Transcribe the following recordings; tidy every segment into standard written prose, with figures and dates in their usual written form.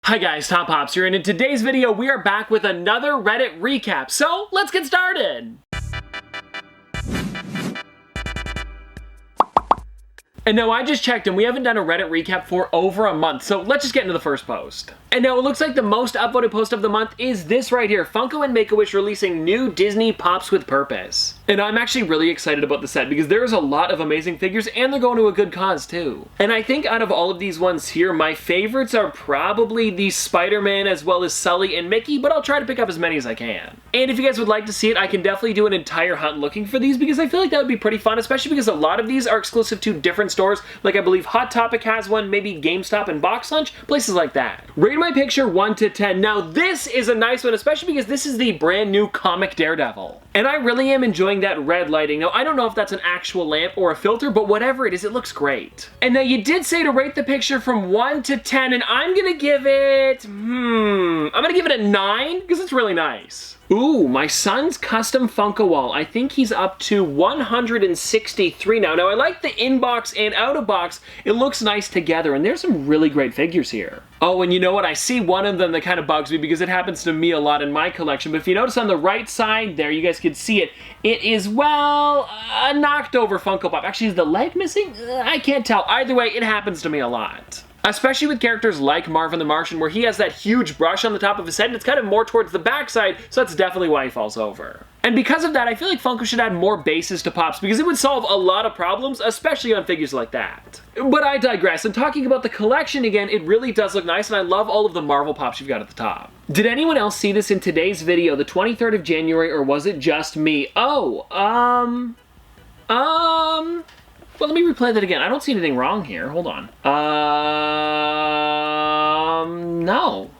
Hi guys, Top Pops here, and in today's video we are back with another Reddit recap, so let's get started! And now I just checked and we haven't done a Reddit recap for over a month, so let's just get into the first post. And now it looks like the most upvoted post of the month is this right here, Funko and Make-A-Wish releasing new Disney Pops with Purpose. And I'm actually really excited about the set because there's a lot of amazing figures and they're going to a good cause too. And I think out of all of these ones here, my favorites are probably the SpiderMan as well as Sully and Mickey, but I'll try to pick up as many as I can. And if you guys would like to see it, I can definitely do an entire hunt looking for these because I feel like that would be pretty fun, especially because a lot of these are exclusive to different stores, like I believe Hot Topic has one, maybe GameStop and Box Lunch, places like that. Rate my picture 1 to 10. Now this is a nice one, especially because this is the brand new comic Daredevil. And I really am enjoying that red lighting. Now I don't know if that's an actual lamp or a filter, but whatever it is, it looks great. And now you did say to rate the picture from 1 to 10, and I'm gonna give it, I'm gonna give it a 9, because it's really nice. Ooh, my son's custom Funko wall. I think he's up to 163 now. Now I like the in-box and out-of-box. It looks nice together, and there's some really great figures here. Oh, and you know what? I see one of them that kind of bugs me because it happens to me a lot in my collection. But if you notice on the right side there, you guys can see it. It is, well, a knocked over Funko Pop. Actually, is the leg missing? I can't tell. Either way, it happens to me a lot. Especially with characters like Marvin the Martian, where he has that huge brush on the top of his head, and it's kind of more towards the backside, so that's definitely why he falls over. And because of that, I feel like Funko should add more bases to Pops, because it would solve a lot of problems, especially on figures like that. But I digress, and talking about the collection again, it really does look nice, and I love all of the Marvel Pops you've got at the top. Did anyone else see this in today's video, the 23rd of January, or was it just me? Oh, well, let me replay that again. I don't see anything wrong here. Hold on. No.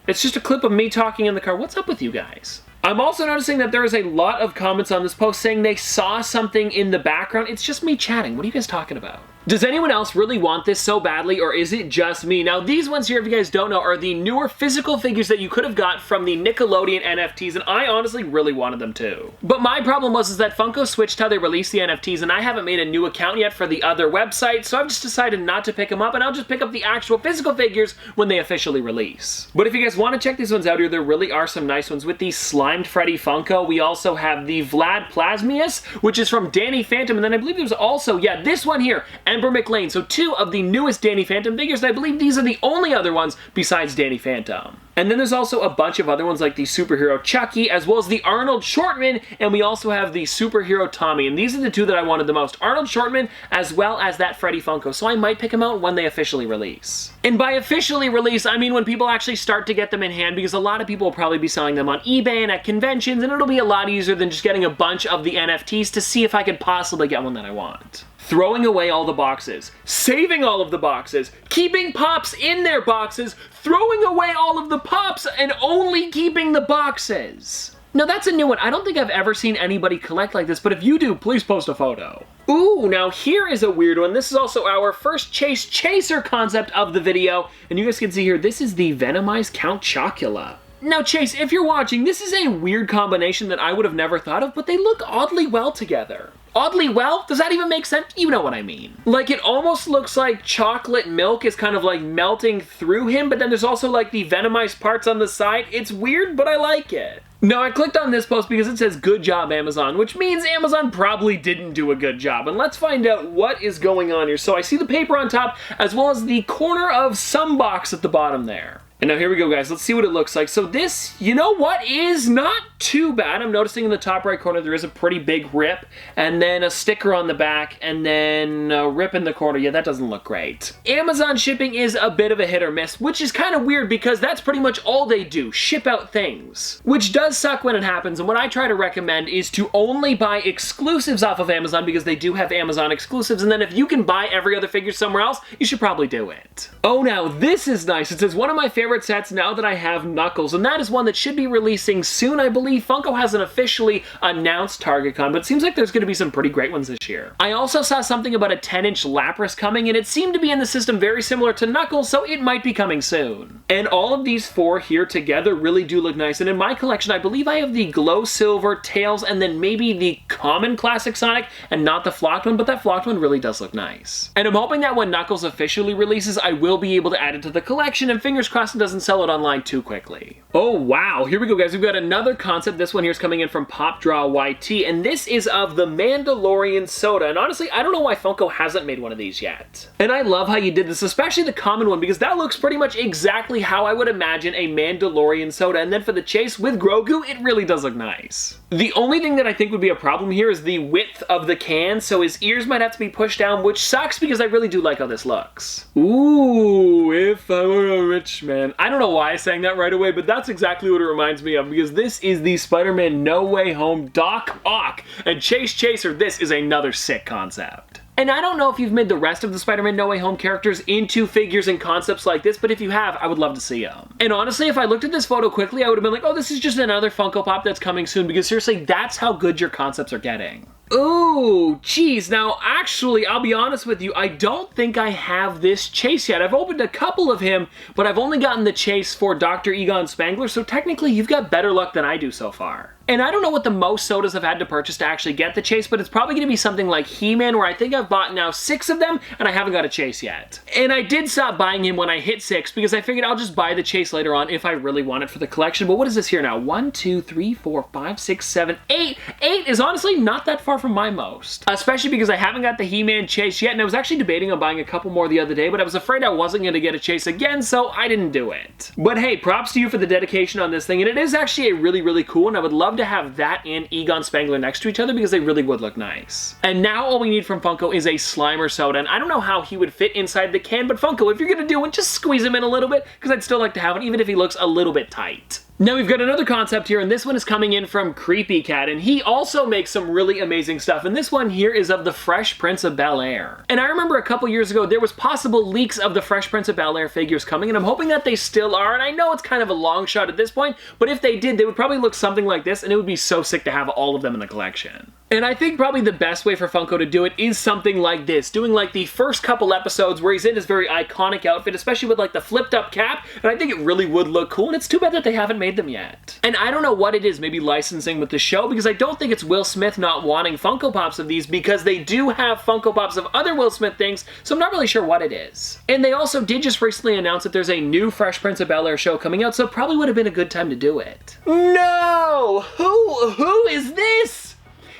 It's just a clip of me talking in the car. What's up with you guys? I'm also noticing that there is a lot of comments on this post saying they saw something in the background. It's just me chatting. What are you guys talking about? Does anyone else really want this so badly, or is it just me? Now, these ones here, if you guys don't know, are the newer physical figures that you could have got from the Nickelodeon NFTs, and I honestly really wanted them too. But my problem was that Funko switched how they release the NFTs, and I haven't made a new account yet for the other website, so I've just decided not to pick them up, and I'll just pick up the actual physical figures when they officially release. But if you guys want to check these ones out here, there really are some nice ones. With the Slimed Freddy Funko, we also have the Vlad Plasmius, which is from Danny Phantom, and then I believe there's also, yeah, this one here, Ember McLean. So two of the newest Danny Phantom figures, and I believe these are the only other ones besides Danny Phantom. And then there's also a bunch of other ones like the superhero Chucky, as well as the Arnold Shortman, and we also have the superhero Tommy, and these are the two that I wanted the most. Arnold Shortman, as well as that Freddy Funko, so I might pick them out when they officially release. And by officially release, I mean when people actually start to get them in hand, because a lot of people will probably be selling them on eBay and at conventions, and it'll be a lot easier than just getting a bunch of the NFTs to see if I could possibly get one that I want. Throwing away all the boxes, saving all of the boxes, keeping Pops in their boxes, throwing away all of the Pops, and only keeping the boxes. Now that's a new one. I don't think I've ever seen anybody collect like this, but if you do, please post a photo. Ooh, now here is a weird one. This is also our first Chase Chaser concept of the video, and you guys can see here, this is the Venomized Count Chocula. Now Chase, if you're watching, this is a weird combination that I would have never thought of, but they look oddly well together. Oddly well? Does that even make sense? You know what I mean. Like, it almost looks like chocolate milk is kind of like melting through him, but then there's also like the venomized parts on the side. It's weird, but I like it. Now, I clicked on this post because it says, "Good job, Amazon," which means Amazon probably didn't do a good job. And let's find out what is going on here. So I see the paper on top, as well as the corner of some box at the bottom there. And now here we go, guys. Let's see what it looks like. So this, you know what, is not too bad. I'm noticing in the top right corner there is a pretty big rip, and then a sticker on the back, and then a rip in the corner. Yeah, that doesn't look great. Amazon shipping is a bit of a hit or miss, which is kind of weird because that's pretty much all they do, ship out things. Which does suck when it happens, and what I try to recommend is to only buy exclusives off of Amazon because they do have Amazon exclusives, and then if you can buy every other figure somewhere else, you should probably do it. Oh, now this is nice. It says, "One of my favorite favorite sets now that I have Knuckles, and that is one that should be releasing soon, I believe. Funko hasn't officially announced TargetCon, but it seems like there's going to be some pretty great ones this year. I also saw something about a 10-inch Lapras coming, and it seemed to be in the system very similar to Knuckles, so it might be coming soon. And all of these four here together really do look nice, and in my collection, I believe I have the Glow Silver, Tails, and then maybe the common classic Sonic, and not the flocked one, but that flocked one really does look nice. And I'm hoping that when Knuckles officially releases, I will be able to add it to the collection, and fingers crossed it doesn't sell it online too quickly. Oh wow, here we go guys, we've got another concept. This one here is coming in from PopDrawYT, and this is of the Mandalorian soda, and honestly, I don't know why Funko hasn't made one of these yet. And I love how you did this, especially the common one, because that looks pretty much exactly how I would imagine a Mandalorian soda, and then for the chase with Grogu, it really does look nice. The only thing that I think would be a problem here is the width of the can, so his ears might have to be pushed down, which sucks because I really do like how this looks. Ooh, if I were a rich man. I don't know why I sang that right away, but that's exactly what it reminds me of, because this is the Spider-Man No Way Home Doc Ock, and Chase Chaser, this is another sick concept. And I don't know if you've made the rest of the Spider-Man No Way Home characters into figures and concepts like this, but if you have, I would love to see them. And honestly, if I looked at this photo quickly, I would have been like, oh, this is just another Funko Pop that's coming soon, because seriously, that's how good your concepts are getting. Ooh, geez. Now, actually, I'll be honest with you, I don't think I have this chase yet. I've opened a couple of him, but I've only gotten the chase for Dr. Egon Spangler, so technically you've got better luck than I do so far. And I don't know what the most sodas I've had to purchase to actually get the chase, but it's probably going to be something like He-Man, where I think I've bought now 6 of them, and I haven't got a chase yet. And I did stop buying him when I hit 6, because I figured I'll just buy the chase later on if I really want it for the collection. But what is this here now? 1, 2, 3, 4, 5, 6, 7, 8. 8 is honestly not that far from my most. Especially because I haven't got the He-Man chase yet, and I was actually debating on buying a couple more the other day, but I was afraid I wasn't going to get a chase again, so I didn't do it. But hey, props to you for the dedication on this thing, and it is actually a really, really cool one. I would love to have that and Egon Spangler next to each other because they really would look nice. And now all we need from Funko is a Slimer soda, and I don't know how he would fit inside the can, but Funko, if you're gonna do one, just squeeze him in a little bit, because I'd still like to have it, even if he looks a little bit tight. Now we've got another concept here, and this one is coming in from Creepy Cat, and he also makes some really amazing stuff, and this one here is of the Fresh Prince of BelAir. And I remember a couple years ago, there was possible leaks of the Fresh Prince of BelAir figures coming, and I'm hoping that they still are, and I know it's kind of a long shot at this point, but if they did, they would probably look something like this, and it would be so sick to have all of them in the collection. And I think probably the best way for Funko to do it is something like this, doing like the first couple episodes where he's in his very iconic outfit, especially with like the flipped up cap, and I think it really would look cool, and it's too bad that they haven't made them yet. And I don't know what it is, maybe licensing with the show, because I don't think it's Will Smith not wanting Funko Pops of these, because they do have Funko Pops of other Will Smith things, so I'm not really sure what it is. And they also did just recently announce that there's a new Fresh Prince of BelAir show coming out, so it probably would have been a good time to do it. No! Who is this?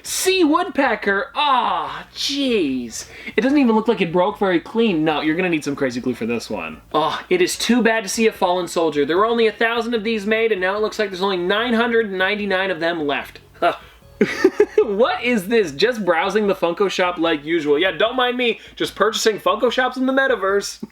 Sea Woodpecker. Ah, oh, jeez. It doesn't even look like it broke very clean. No, you're gonna need some crazy glue for this one. Oh, it is too bad to see a fallen soldier. There were only 1,000 of these made, and now it looks like there's only 999 of them left. Huh. What is this? Just browsing the Funko shop like usual. Yeah, don't mind me, just purchasing Funko shops in the metaverse.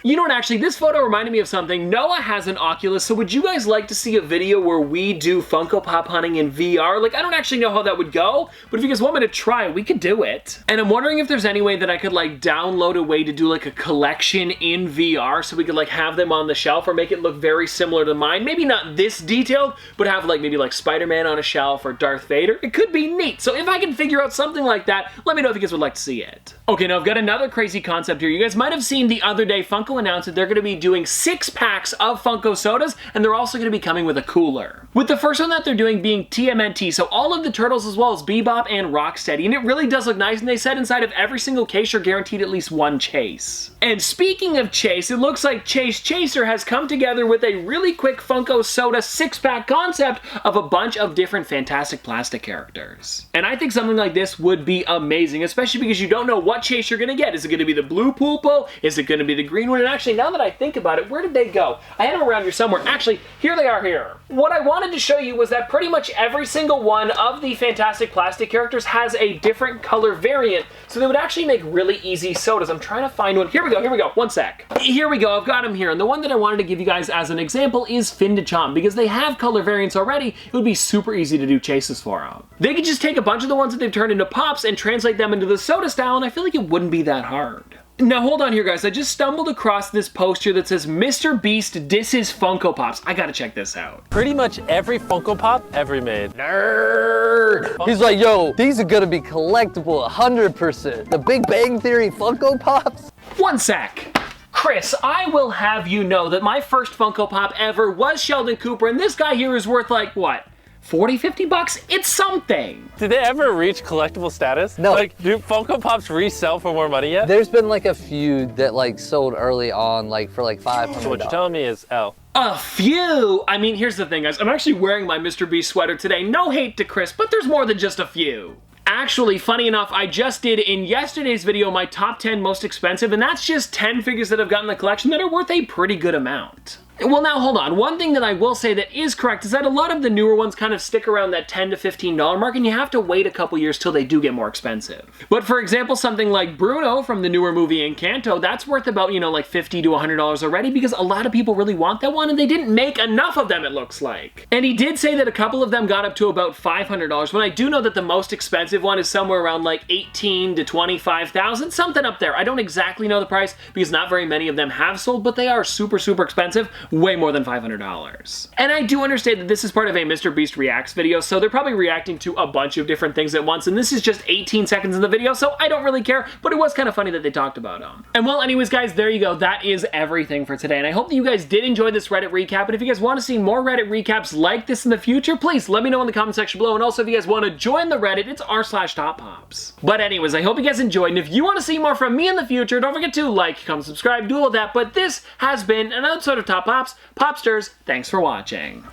You know what, actually, this photo reminded me of something. Noah has an Oculus, so would you guys like to see a video where we do Funko Pop hunting in VR? Like, I don't actually know how that would go, but if you guys want me to try, we could do it. And I'm wondering if there's any way that I could, like, download a way to do, like, a collection in VR so we could, like, have them on the shelf or make it look very similar to mine. Maybe not this detailed, but have, like, maybe, like, Spider-Man on a shelf or Darth Vader. It could be neat. So if I can figure out something like that, let me know if you guys would like to see it. Okay, now I've got another crazy concept here. You guys might have seen the other day Funko announced that they're going to be doing 6 packs of Funko Sodas, and they're also going to be coming with a cooler. With the first one that they're doing being TMNT, so all of the Turtles as well as Bebop and Rocksteady, and it really does look nice, and they said inside of every single case you're guaranteed at least 1 chase. And speaking of chase, it looks like Chase Chaser has come together with a really quick Funko Soda 6-pack concept of a bunch of different Fantastic Plastic characters. And I think something like this would be amazing, especially because you don't know what chase you're going to get. Is it going to be the blue Pulpo? Is it going to be the green one? And actually, now that I think about it, where did they go? I had them around here somewhere. Actually, here they are here. What I wanted to show you was that pretty much every single one of the Fantastic Plastic characters has a different color variant, so they would actually make really easy sodas. I'm trying to find one. Here we go, one sec. Here we go, I've got them here, and the one that I wanted to give you guys as an example is Findachomp, because they have color variants already. It would be super easy to do chases for them. They could just take a bunch of the ones that they've turned into Pops and translate them into the soda style, and I feel like it wouldn't be that hard. Now hold on here, guys. I just stumbled across this poster that says MrBeast disses Funko Pops. I gotta check this out. Pretty much every Funko Pop ever made. Nerd! He's like, yo, these are gonna be collectible 100%. The Big Bang Theory Funko Pops? One sec. Chris, I will have you know that my first Funko Pop ever was Sheldon Cooper, and this guy here is worth like, what? 40, 50 bucks? It's something. Did they ever reach collectible status? No. Like, do Funko Pops resell for more money yet? There's been like a few that like sold early on, like for like $500. So what you're telling me is L. A few? I mean, here's the thing, guys. I'm actually wearing my MrBeast sweater today. No hate to Chris, but there's more than just a few. Actually, funny enough, I just did in yesterday's video my top 10 most expensive, and that's just 10 figures that I've got in the collection that are worth a pretty good amount. Well, now hold on. One thing that I will say that is correct is that a lot of the newer ones kind of stick around that $10 to $15 mark, and you have to wait a couple years till they do get more expensive. But for example, something like Bruno from the newer movie Encanto, that's worth about, you know, like $50 to $100 already because a lot of people really want that one and they didn't make enough of them, it looks like. And he did say that a couple of them got up to about $500, but I do know that the most expensive one is somewhere around like $18,000 to $25,000, something up there. I don't exactly know the price because not very many of them have sold, but they are super, super expensive. Way more than $500. And I do understand that this is part of a MrBeast Reacts video, so they're probably reacting to a bunch of different things at once, and this is just 18 seconds in the video, so I don't really care, but it was kind of funny that they talked about them. And well, anyways, guys, there you go. That is everything for today, and I hope that you guys did enjoy this Reddit recap, and if you guys want to see more Reddit recaps like this in the future, please let me know in the comment section below, and also if you guys want to join the Reddit, it's r/TopPops. But anyways, I hope you guys enjoyed, and if you want to see more from me in the future, don't forget to like, comment, subscribe, do all that, but this has been another episode of Top Pops. Popsters, thanks for watching.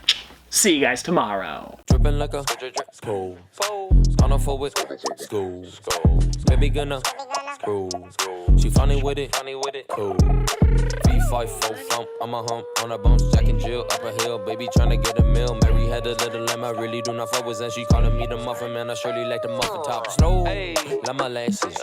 See you guys tomorrow. Dripping like a school. On a forward school. Baby gonna screw. She funny with it. Cool. V5 full thump. I'm a hump on a bounce. Jack and Jill up a hill. Baby tryna get a meal. Mary had a little lamb. I really do not fuck with, and she calling me the muffin man. I surely like the muffin top. Snow. Like my lashes.